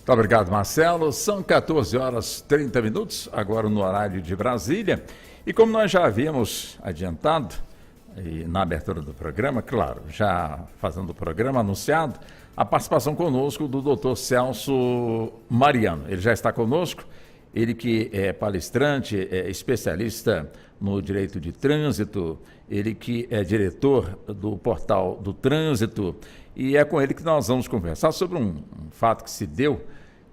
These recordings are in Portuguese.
Muito obrigado, Marcelo. São 14 horas 30 minutos, agora no horário de Brasília. E como nós já havíamos adiantado, e na abertura do programa, claro, já fazendo o programa anunciado, a participação conosco do Dr. Celso Mariano. Ele já está conosco, ele que é palestrante, é especialista no direito de trânsito, ele que é diretor do portal do Trânsito, e é com ele que nós vamos conversar sobre um fato que se deu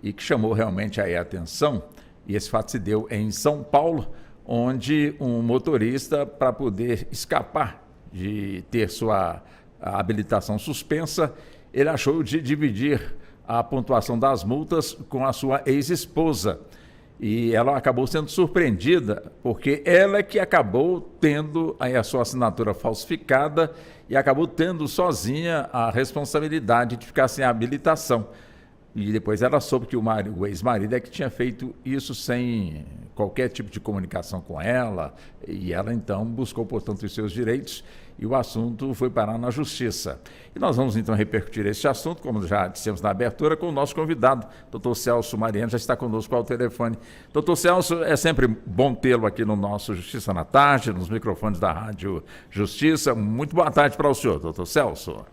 e que chamou realmente aí a atenção, e esse fato se deu em São Paulo, onde um motorista, para poder escapar de ter sua habilitação suspensa, ele achou de dividir a pontuação das multas com a sua ex-esposa. E ela acabou sendo surpreendida, porque ela é que acabou tendo aí a sua assinatura falsificada e acabou tendo sozinha a responsabilidade de ficar sem habilitação. E depois ela soube que o ex-marido é que tinha feito isso sem qualquer tipo de comunicação com ela, e ela então buscou, portanto, os seus direitos, e o assunto foi parar na justiça. E nós vamos então repercutir esse assunto, como já dissemos na abertura, com o nosso convidado, Dr. Celso Mariano, já está conosco ao telefone. Dr. Celso, é sempre bom tê-lo aqui no nosso Justiça na Tarde, nos microfones da Rádio Justiça. Muito boa tarde para o senhor, Dr. Celso.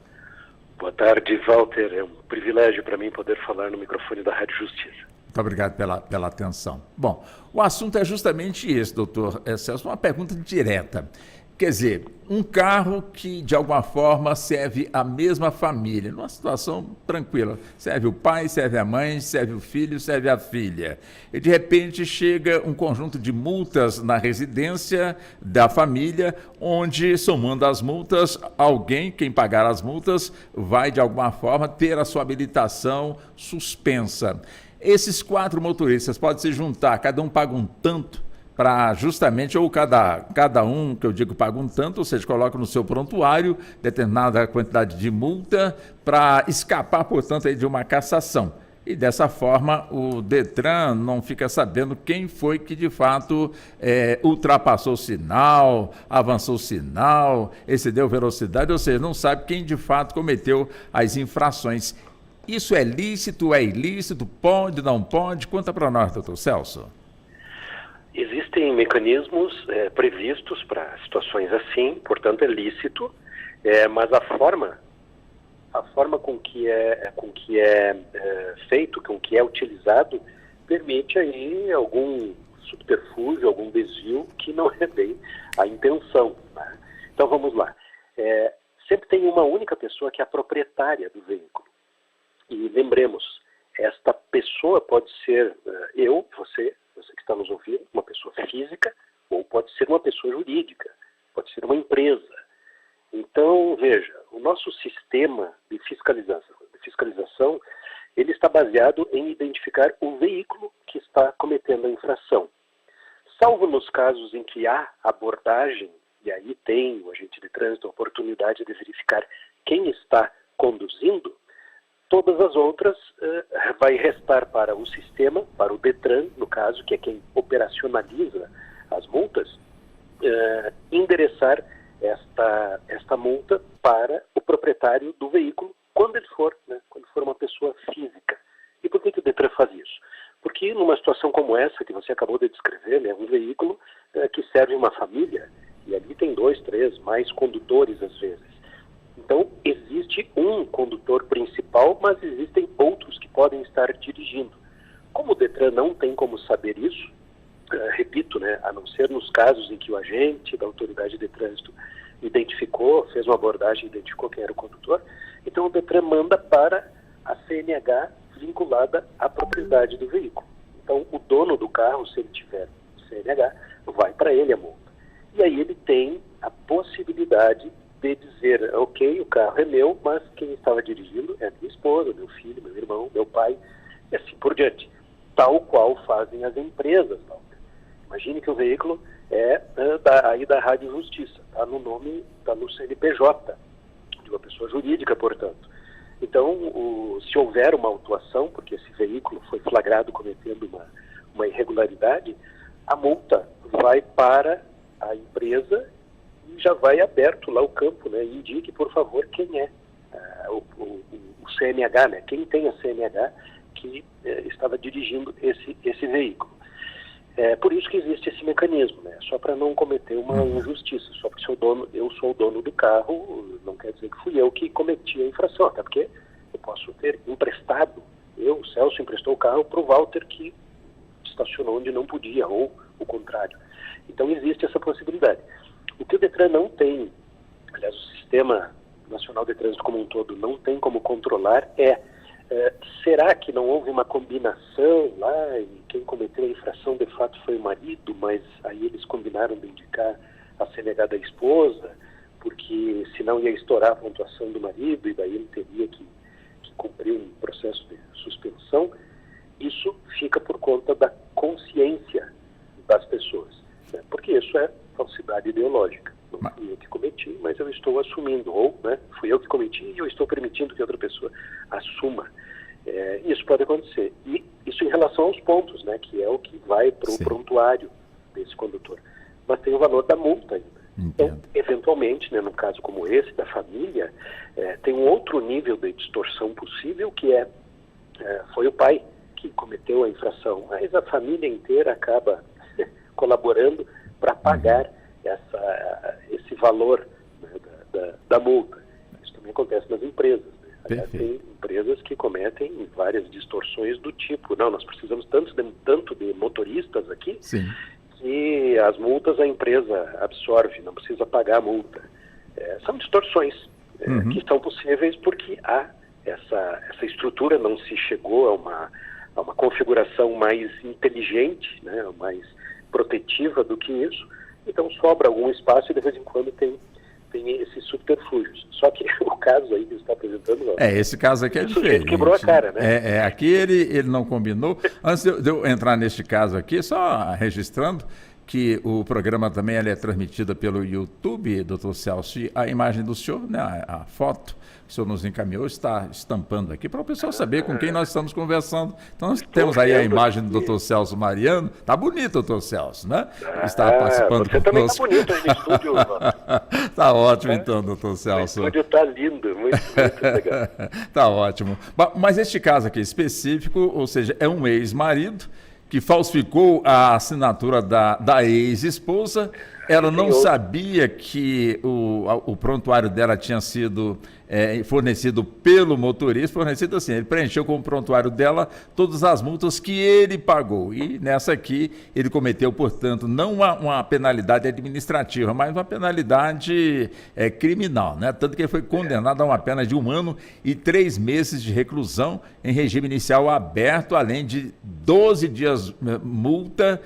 Boa tarde, Walter. É um privilégio para mim poder falar no microfone da Rádio Justiça. Muito obrigado pela atenção. Bom, o assunto é justamente esse, doutor Celso, uma pergunta direta. Quer dizer, um carro que de alguma forma serve a mesma família, numa situação tranquila. Serve o pai, serve a mãe, serve o filho, serve a filha. E de repente chega um conjunto de multas na residência da família, onde, somando as multas, alguém, quem pagar as multas, vai de alguma forma ter a sua habilitação suspensa. Esses 4 motoristas podem se juntar, cada um paga um tanto, para justamente, ou cada um, que eu digo, paga um tanto, ou seja, coloca no seu prontuário determinada quantidade de multa para escapar, portanto, aí de uma cassação. E dessa forma o Detran não fica sabendo quem foi que de fato ultrapassou o sinal, avançou o sinal, excedeu velocidade, ou seja, não sabe quem de fato cometeu as infrações. Isso é lícito, é ilícito, pode, não pode? Conta para nós, doutor Celso. Existem mecanismos previstos para situações assim, portanto é lícito, mas a forma com que é feito, com que é utilizado, permite aí algum subterfúgio, algum desvio que não é bem a intenção, né? Então vamos lá. Sempre tem uma única pessoa que é a proprietária do veículo. E lembremos, esta pessoa pode ser eu, você que está nos ouvindo, uma pessoa física, ou pode ser uma pessoa jurídica, pode ser uma empresa. Então, veja, o nosso sistema de fiscalização, ele está baseado em identificar o veículo que está cometendo a infração. Salvo nos casos em que há abordagem, e aí tem o agente de trânsito a oportunidade de verificar quem está conduzindo, todas as outras vai restar para o sistema, para o Detran, no caso, que é quem operacionaliza as multas, endereçar esta multa para o proprietário do veículo, quando ele for, né, quando for uma pessoa física. E por que o Detran faz isso? Porque numa situação como essa que você acabou de descrever, né, um veículo que serve uma família, e ali tem 2, 3, mais condutores às vezes. Então, existe um condutor principal, mas existem outros que podem estar dirigindo. Como o Detran não tem como saber isso, repito, né, a não ser nos casos em que o agente da autoridade de trânsito identificou, fez uma abordagem e identificou quem era o condutor, então o Detran manda para a CNH vinculada à propriedade do veículo. Então, o dono do carro, se ele tiver CNH, vai para ele a multa. E aí ele tem a possibilidade de dizer, ok, o carro é meu, mas quem estava dirigindo é minha esposa, meu filho, meu irmão, meu pai, e assim por diante. Tal qual fazem as empresas. Imagine que o veículo é aí da Rádio Justiça, está no nome, está no CNPJ, de uma pessoa jurídica, portanto. Então, se houver uma autuação, porque esse veículo foi flagrado cometendo uma irregularidade, a multa vai para a empresa e já vai aberto lá o campo, né? Indique, por favor, quem é o CNH, né? Quem tem a CNH que estava dirigindo esse veículo. Por isso que existe esse mecanismo, né? Só para não cometer uma injustiça, só porque eu sou o dono do carro, não quer dizer que fui eu que cometi a infração, até porque eu posso ter emprestado, o Celso emprestou o carro para o Walter que estacionou onde não podia, ou o contrário. Então existe essa possibilidade. O que o Detran não tem, aliás, o Sistema Nacional de Trânsito como um todo não tem como controlar será que não houve uma combinação lá e quem cometeu a infração de fato foi o marido, mas aí eles combinaram de indicar a CNH da esposa, porque senão ia estourar a pontuação do marido e daí ele teria que cumprir um processo de suspensão. Isso fica por conta da consciência das pessoas, né? Porque isso é falsidade ideológica. Não fui eu que cometi, mas eu estou assumindo, ou fui eu que cometi e eu estou permitindo que outra pessoa assuma. Isso pode acontecer. E isso em relação aos pontos, né, que é o que vai para o prontuário desse condutor. Mas tem o valor da multa ainda. Então, eventualmente, né, num caso como esse, da família, tem um outro nível de distorção possível, que foi o pai que cometeu a infração, mas a família inteira acaba colaborando para pagar esse valor, né, da multa. Isso também acontece nas empresas. Né? Tem empresas que cometem várias distorções do tipo, não, nós precisamos tanto de motoristas aqui, Sim. que as multas a empresa absorve, não precisa pagar a multa. São distorções que são possíveis porque essa estrutura não se chegou a uma configuração mais inteligente, né, mais protetiva do que isso. Então sobra algum espaço e de vez em quando tem esses subterfúgios. Só que o caso aí que você está apresentando... esse caso aqui é diferente. Quebrou a cara, né? Aqui ele não combinou. Antes de eu entrar neste caso aqui, só registrando que o programa também é transmitido pelo YouTube, doutor Celso, e a imagem do senhor, né, a foto que o senhor nos encaminhou, está estampando aqui para o pessoal saber com quem nós estamos conversando. Então, nós temos aí a imagem do doutor Celso Mariano. Está bonito, doutor Celso, né? Está participando você também está bonito aí no estúdio. Está ótimo, então, doutor Celso. O estúdio está lindo, muito legal. Está ótimo. Mas este caso aqui específico, ou seja, é um ex-marido que falsificou a assinatura da ex-esposa. Ela não sabia que o prontuário dela tinha sido fornecido pelo motorista, fornecido assim, ele preencheu com o prontuário dela todas as multas que ele pagou. E nessa aqui, ele cometeu, portanto, não uma penalidade administrativa, mas uma penalidade criminal, né? Tanto que ele foi condenado a uma pena de 1 ano e 3 meses de reclusão em regime inicial aberto, além de 12 dias multa,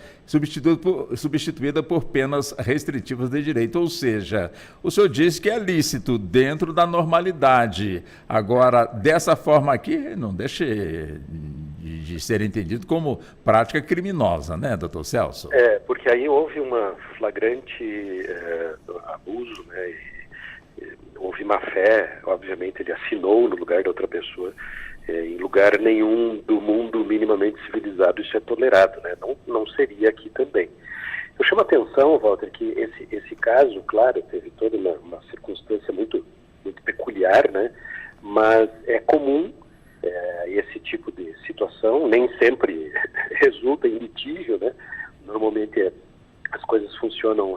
substituída por penas restritivas de direito. Ou seja, o senhor disse que é lícito dentro da normalidade. Agora, dessa forma aqui, não deixa de ser entendido como prática criminosa, né, doutor Celso? Porque aí houve uma flagrante abuso, né, houve má fé, obviamente ele assinou no lugar da outra pessoa. Em lugar nenhum do mundo minimamente civilizado isso é tolerado, né? Não seria aqui também. Eu chamo a atenção, Walter, que esse caso, claro, teve toda uma circunstância muito, muito peculiar, né? Mas é comum esse tipo de situação, nem sempre resulta em litígio, né? Normalmente as coisas funcionam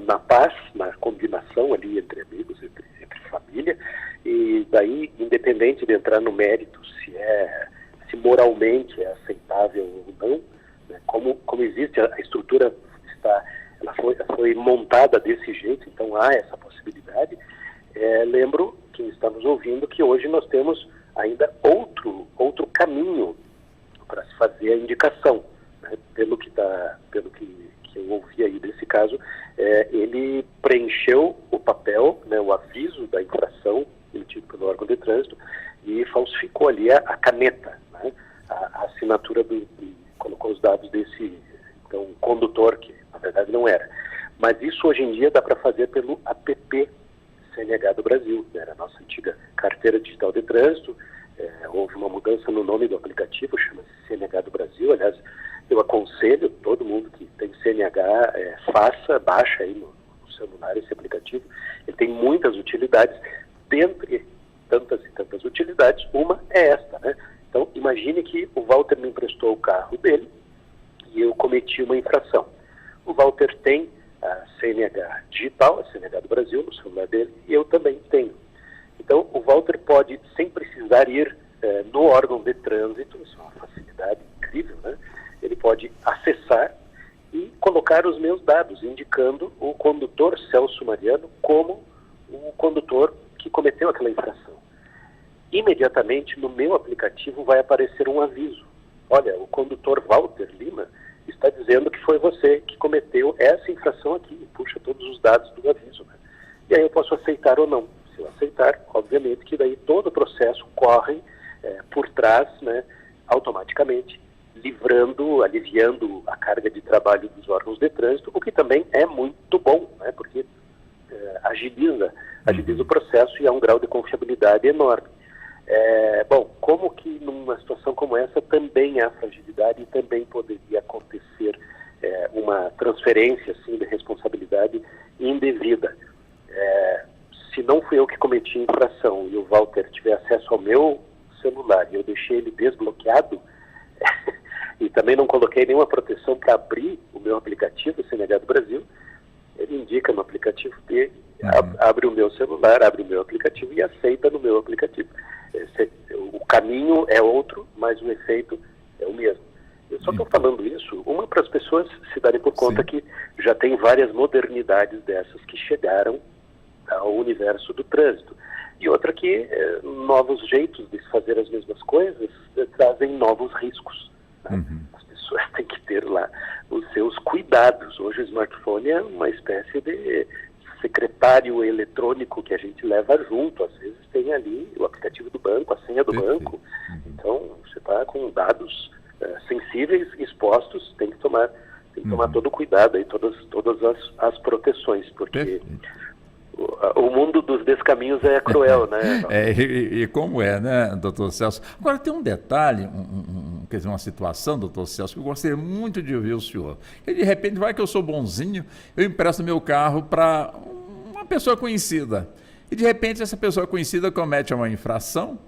na paz, na combinação ali entre amigos, entre família, e daí, independente de entrar no mérito se moralmente é aceitável ou não, né, como existe a estrutura, ela foi montada desse jeito, então há essa possibilidade. Lembro quem está nos ouvindo que hoje nós temos ainda outro caminho para se fazer a indicação, né, pelo que eu ouvi aí desse caso, ele preencheu o papel, né, o aviso da infração emitido pelo órgão de trânsito e falsificou ali a caneta, né, a assinatura colocou os dados desse condutor, que na verdade não era. Mas isso hoje em dia dá para fazer pelo app CNH do Brasil, né, a nossa antiga carteira digital de trânsito. Houve uma mudança no nome do aplicativo, chama-se CNH do Brasil. Aliás, eu aconselho todo mundo que tem CNH, baixa aí no celular esse aplicativo. Ele tem muitas utilidades. Dentre tantas e tantas utilidades, uma é esta, né? Então, imagine que o Walter me emprestou o carro dele e eu cometi uma infração. O Walter tem a CNH digital, a CNH do Brasil, no celular dele, e eu também tenho. Então, o Walter pode, sem precisar ir no órgão de trânsito, isso é uma facilidade incrível, né? Ele pode acessar e colocar os meus dados, indicando o condutor Celso Mariano como o condutor que cometeu aquela infração. Imediatamente no meu aplicativo vai aparecer um aviso. Olha, o condutor Walter Lima está dizendo que foi você que cometeu essa infração aqui, e puxa todos os dados do aviso, né? E aí eu posso aceitar ou não. Se eu aceitar, obviamente que daí todo o processo corre por trás, né, automaticamente, aliviando a carga de trabalho dos órgãos de trânsito, o que também é muito bom, né, porque agiliza o processo e há um grau de confiabilidade enorme. Bom, como que numa situação como essa também há fragilidade e também poderia acontecer uma transferência assim, de responsabilidade indevida. Se não fui eu que cometi a infração e o Walter tiver acesso ao meu celular e eu deixei ele desbloqueado e também não coloquei nenhuma proteção para abrir o meu aplicativo, o CNH do Brasil, ele indica no aplicativo dele, abre o meu celular, abre o meu aplicativo e aceita no meu aplicativo. O caminho é outro, mas o efeito é o mesmo. Eu só estou falando isso, para as pessoas se darem por conta que já tem várias modernidades dessas que chegaram ao universo do trânsito. E outra que novos jeitos de fazer as mesmas coisas trazem novos riscos. Né? As pessoas têm que ter lá os seus cuidados. Hoje o smartphone é uma espécie de secretário eletrônico que a gente leva junto. Às vezes tem ali o aplicativo do banco, a senha do banco. Então, você está com dados sensíveis expostos, tem que tomar todo o cuidado e todas as proteções, porque o mundo dos descaminhos é cruel, né? E como é, né, doutor Celso? Agora, tem um detalhe, quer dizer, uma situação, doutor Celso, que eu gostaria muito de ouvir o senhor. E de repente, vai que eu sou bonzinho, eu empresto meu carro para uma pessoa conhecida. E de repente, essa pessoa conhecida comete uma infração,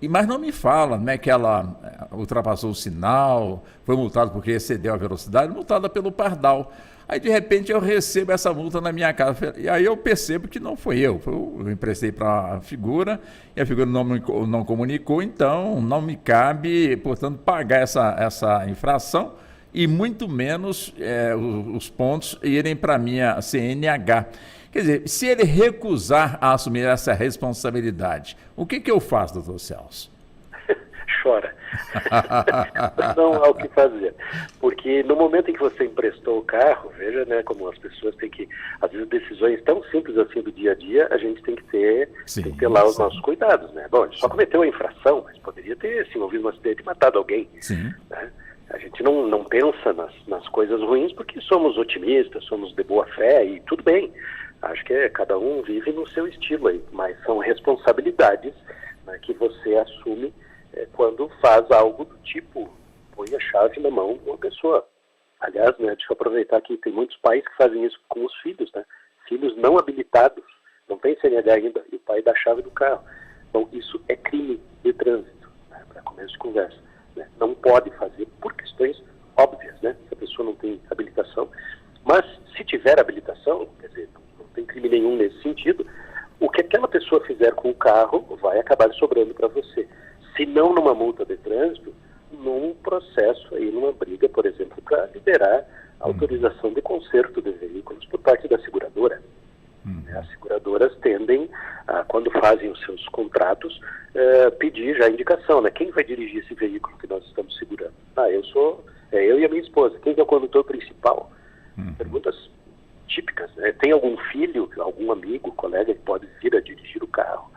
mas não me fala, né, que ela ultrapassou o sinal, foi multada porque excedeu a velocidade, multada pelo pardal. Aí, de repente, eu recebo essa multa na minha casa. E aí eu percebo que não foi eu. Eu emprestei para a figura e a figura não comunicou, então não me cabe, portanto, pagar essa infração e muito menos os pontos irem para a minha CNH. Quer dizer, se ele recusar a assumir essa responsabilidade, o que eu faço, doutor Celso? Chora. Não há o que fazer. Porque no momento em que você emprestou o carro, veja, né, como as pessoas têm que, às vezes, decisões tão simples assim do dia a dia, a gente tem que ter lá os nossos cuidados, né? Bom, ele só cometeu a infração, mas poderia ter se envolvido num acidente e matado alguém. Né? A gente não pensa nas coisas ruins porque somos otimistas, somos de boa fé e tudo bem. Acho que cada um vive no seu estilo aí, mas são responsabilidades, né, que você assume quando faz algo do tipo, põe a chave na mão de uma pessoa. Aliás, né, deixa eu aproveitar que tem muitos pais que fazem isso com os filhos, né? Filhos não habilitados, não tem CNH ainda, e o pai dá a chave do carro. Então, isso é crime de trânsito, né, para começo de conversa. Né? Não pode fazer por questões óbvias, né? Se a pessoa não tem habilitação. Mas, se tiver habilitação, quer dizer, não tem crime nenhum nesse sentido, o que aquela pessoa fizer com o carro vai acabar sobrando para você. Se não numa multa de trânsito, num processo aí, numa briga, por exemplo, para liberar a autorização de conserto de veículos por parte da seguradora. As seguradoras tendem, quando fazem os seus contratos, pedir já a indicação, né? Quem vai dirigir esse veículo que nós estamos segurando? Eu e a minha esposa. Quem é o condutor principal? Perguntas típicas, né? Tem algum filho, algum amigo, colega que pode vir a dirigir o carro?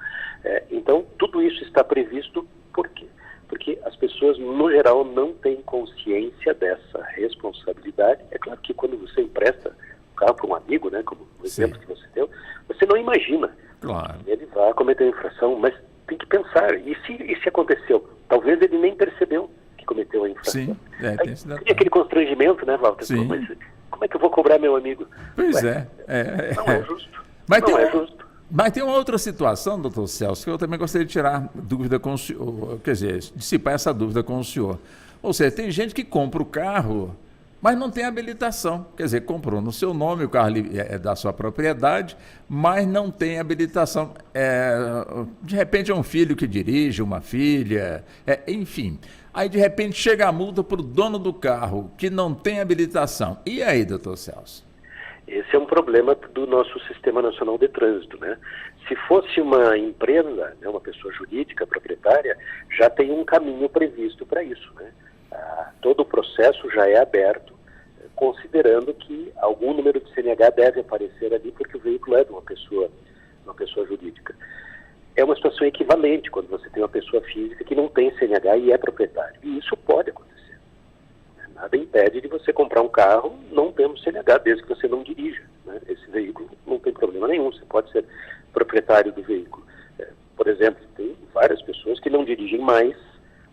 Então, tudo isso está previsto. Por quê? Porque as pessoas, no geral, não têm consciência dessa responsabilidade. É claro que quando você empresta o carro para um amigo, né, como o exemplo que você deu, você não imagina que ele vai cometer uma infração, mas tem que pensar. E se aconteceu? Talvez ele nem percebeu que cometeu a infração. Tem aquele constrangimento, né, Walter? Mas como é que eu vou cobrar meu amigo? Pois Não é justo. Mas não é justo. Mas tem uma outra situação, doutor Celso, que eu também gostaria de tirar dúvida com o senhor, quer dizer, dissipar essa dúvida com o senhor. Ou seja, tem gente que compra o carro, mas não tem habilitação. Quer dizer, comprou no seu nome, o carro é da sua propriedade, mas não tem habilitação. De repente é um filho que dirige, uma filha, enfim. Aí, de repente, chega a multa para o dono do carro, que não tem habilitação. E aí, doutor Celso? Esse é um problema do nosso Sistema Nacional de Trânsito, né? Se fosse uma empresa, né, uma pessoa jurídica, proprietária, já tem um caminho previsto para isso, né? Todo o processo já é aberto, considerando que algum número de CNH deve aparecer ali, porque o veículo é de uma pessoa jurídica. É uma situação equivalente quando você tem uma pessoa física que não tem CNH e é proprietário. E isso pode acontecer. Nada impede de você comprar um carro não tendo CNH, desde que você não dirija, né? Esse veículo não tem problema nenhum, você pode ser proprietário do veículo. Por exemplo, tem várias pessoas que não dirigem mais,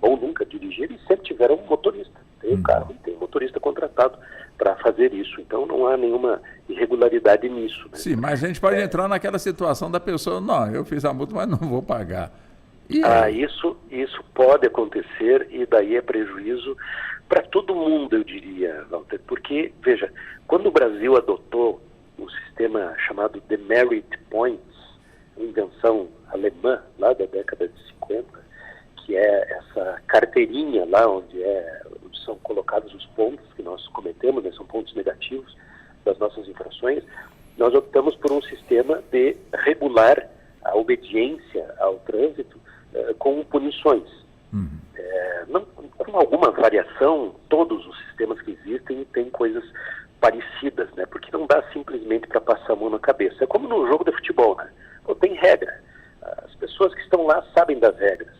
ou nunca dirigiram e sempre tiveram um motorista. Tem um carro e tem um motorista contratado para fazer isso. Então não há nenhuma irregularidade nisso, né? Sim, mas a gente pode entrar naquela situação da pessoa, não, eu fiz a multa, mas não vou pagar. Isso pode acontecer e daí é prejuízo para todo mundo, eu diria, Walter, porque, veja, quando o Brasil adotou o sistema chamado Demerit Points, uma invenção alemã lá da década de 50, que é essa carteirinha lá onde são colocados os pontos que nós cometemos, né, são pontos negativos das nossas infrações, nós optamos por um sistema de regular a obediência ao trânsito com punições. Com alguma variação, todos os sistemas que existem têm coisas parecidas, né? Porque não dá simplesmente para passar a mão na cabeça. É como no jogo de futebol, né? Tem regra. As pessoas que estão lá sabem das regras.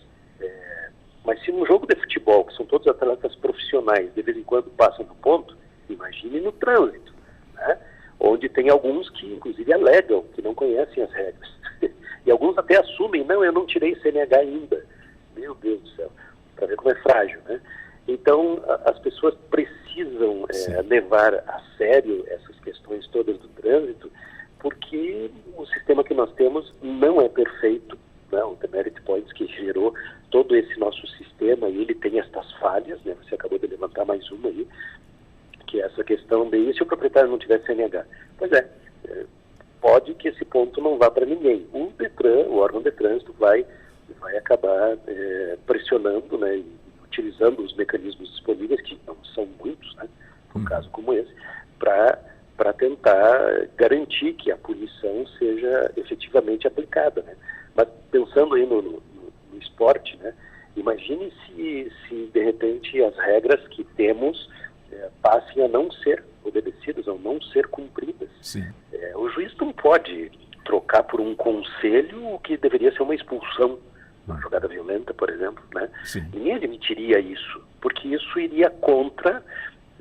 Mas se num jogo de futebol, que são todos atletas profissionais, de vez em quando passam do ponto, imagine no trânsito, né? Onde tem alguns que, inclusive, alegam que não conhecem as regras. E alguns até assumem, não, eu não tirei CNH ainda. Meu Deus do céu, para ver como é frágil, né? Então, as pessoas precisam levar a sério essas questões todas do trânsito, porque o sistema que nós temos não é perfeito, né? O Demerit Points que gerou todo esse nosso sistema, e ele tem estas falhas, né? Você acabou de levantar mais uma aí, que é essa questão de, e se o proprietário não tiver CNH? Pois pode que esse ponto não vá para ninguém. O Detran, o órgão de trânsito, vai acabar pressionando, né, e utilizando os mecanismos disponíveis, que não são muitos, né, num caso como esse, para tentar garantir que a punição seja efetivamente aplicada, né. Mas pensando aí no esporte, né, imagine se de repente as regras que temos passem a não ser obedecidas, ou não ser cumpridas. O juiz não pode trocar por um conselho o que deveria ser uma expulsão, uma jogada violenta, por exemplo, né? Ninguém admitiria isso, porque isso iria contra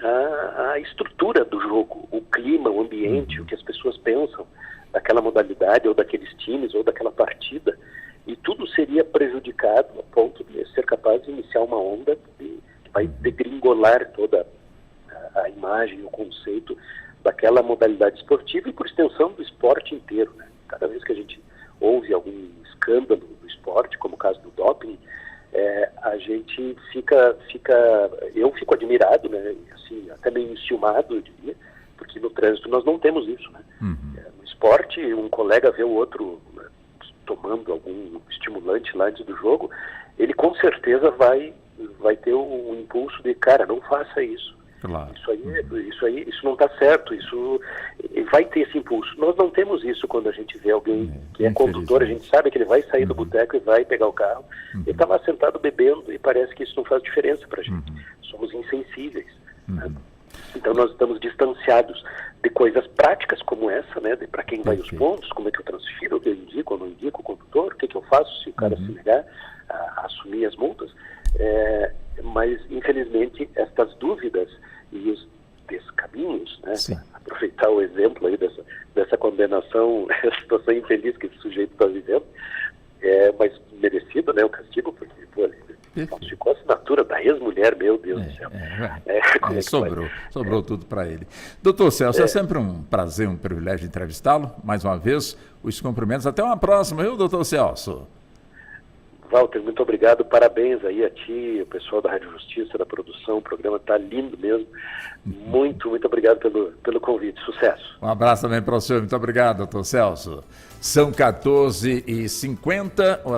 a estrutura do jogo, o clima, o ambiente, o que as pessoas pensam daquela modalidade, ou daqueles times, ou daquela partida, e tudo seria prejudicado a ponto de ser capaz de iniciar uma onda que vai degringolar toda a imagem, o conceito daquela modalidade esportiva e, por extensão, do esporte inteiro, né? Cada vez que a gente ouve algum escândalo do esporte, como o caso do doping, a gente eu fico admirado, né? Assim, até meio enciumado, eu diria, porque no trânsito nós não temos isso, né? No esporte, um colega vê o outro, né, tomando algum estimulante lá antes do jogo, ele com certeza vai ter um impulso de, cara, não faça isso. Claro. Isso não está certo, isso vai ter esse impulso. Nós não temos isso quando a gente vê alguém que é condutor, a gente sabe que ele vai sair do boteco e vai pegar o carro. Ele está lá sentado bebendo e parece que isso não faz diferença para a gente. Somos insensíveis. Né? Então nós estamos distanciados de coisas práticas como essa, né? Para quem vai os pontos, como é que eu transfiro, o que eu indico ou não indico o condutor, o que eu faço se o cara se negar a assumir as multas. Mas, infelizmente, estas dúvidas e os descaminhos, né? Aproveitar o exemplo aí dessa condenação, essa situação infeliz que esse sujeito está vivendo, mas merecido, né, o castigo, porque pô, ficou a assinatura da ex-mulher, meu Deus do céu. Sobrou tudo para ele. Doutor Celso, é sempre um prazer, um privilégio entrevistá-lo. Mais uma vez, os cumprimentos. Até uma próxima, viu, doutor Celso? Walter, muito obrigado, parabéns aí a ti, o pessoal da Rádio Justiça, da produção, o programa está lindo mesmo. Muito obrigado pelo convite, sucesso. Um abraço também para o senhor, muito obrigado, doutor Celso. São 14h50.